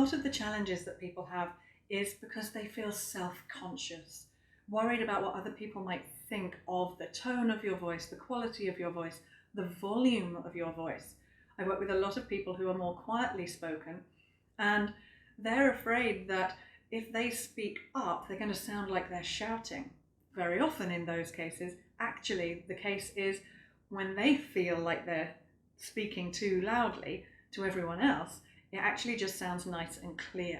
lot of the challenges that people have is because they feel self-conscious, worried about what other people might think of the tone of your voice, the quality of your voice, the volume of your voice. I work with a lot of people who are more quietly spoken, and they're afraid that if they speak up, they're going to sound like they're shouting. Very often in those cases, actually the case is when they feel like they're speaking too loudly to everyone else, it actually just sounds nice and clear.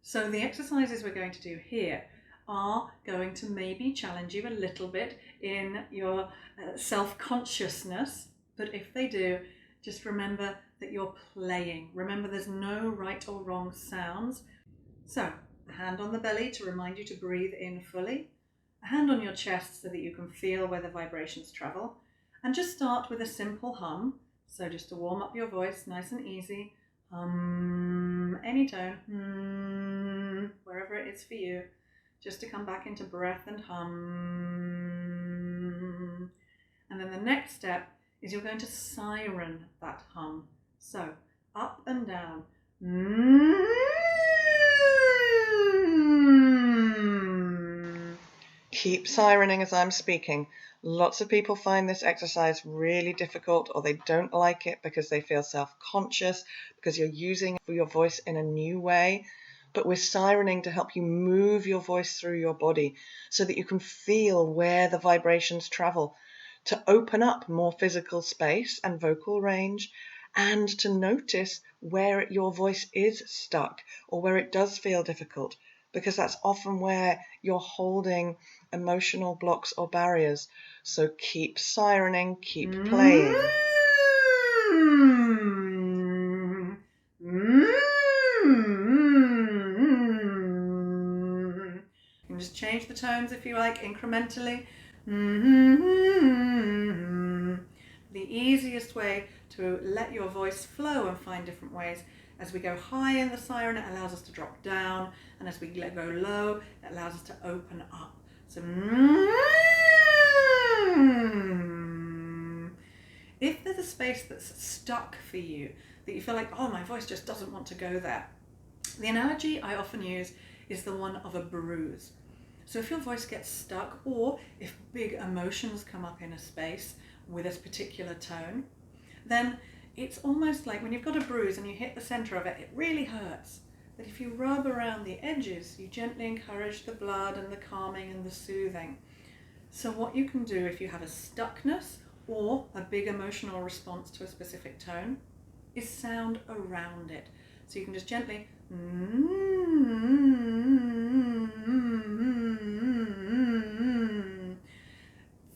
So the exercises we're going to do here are going to maybe challenge you a little bit in your self-consciousness, but if they do, just remember that you're playing. Remember there's no right or wrong sounds. So a hand on the belly to remind you to breathe in fully, a hand on your chest so that you can feel where the vibrations travel, and just start with a simple hum. So just to warm up your voice, nice and easy. Hum, any tone, wherever it is for you, just to come back into breath and hum. And then the next step is you're going to siren that hum. So up and down. Keep sirening as I'm speaking. Lots of people find this exercise really difficult, or they don't like it because they feel self-conscious, because you're using your voice in a new way. But we're sirening to help you move your voice through your body so that you can feel where the vibrations travel, to open up more physical space and vocal range, and to notice where your voice is stuck or where it does feel difficult, because that's often where you're holding emotional blocks or barriers. So keep sirening, keep playing. You can just change the tones if you like, incrementally. The easiest way to let your voice flow and find different ways. As we go high in the siren, it allows us to drop down, and as we go low, it allows us to open up. So, if there's a space that's stuck for you, that you feel like, oh, my voice just doesn't want to go there, the analogy I often use is the one of a bruise. So if your voice gets stuck, or if big emotions come up in a space with a particular tone, then it's almost like when you've got a bruise and you hit the center of it, it really hurts. But if you rub around the edges, you gently encourage the blood and the calming and the soothing. So what you can do if you have a stuckness or a big emotional response to a specific tone is sound around it. So you can just gently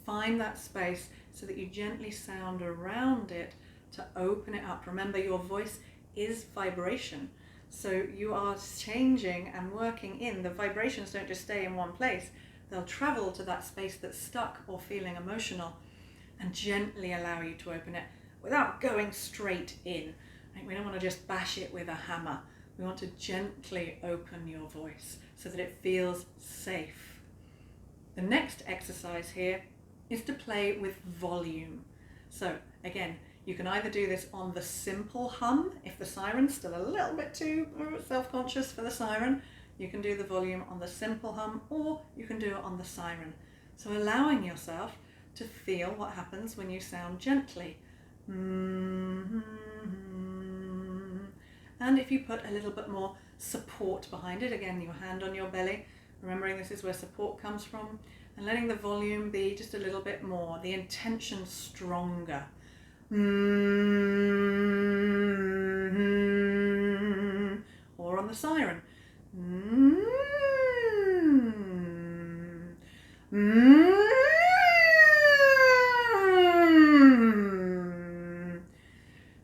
find that space so that you gently sound around it to open it up. Remember, your voice is vibration. So you are changing and working in. The vibrations don't just stay in one place. They'll travel to that space that's stuck or feeling emotional and gently allow you to open it without going straight in. We don't want to just bash it with a hammer. We want to gently open your voice so that it feels safe. The next exercise here is to play with volume. So again, you can either do this on the simple hum. If the siren's still a little bit too self-conscious for the siren, you can do the volume on the simple hum, or you can do it on the siren. So allowing yourself to feel what happens when you sound gently. And if you put a little bit more support behind it, again, your hand on your belly, remembering this is where support comes from, and letting the volume be just a little bit more, the intention stronger. Or on the siren.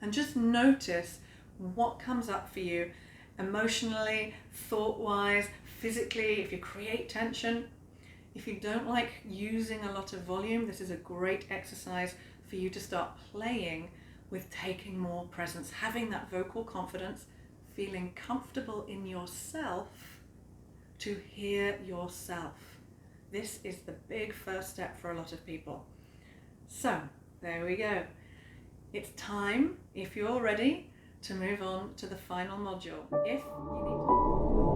And just notice what comes up for you emotionally, thought-wise, physically, if you create tension. If you don't like using a lot of volume, this is a great exercise for you to start playing with taking more presence, having that vocal confidence, feeling comfortable in yourself to hear yourself. This is the big first step for a lot of people. So there we go. It's time, if you're ready, to move on to the final module. If you need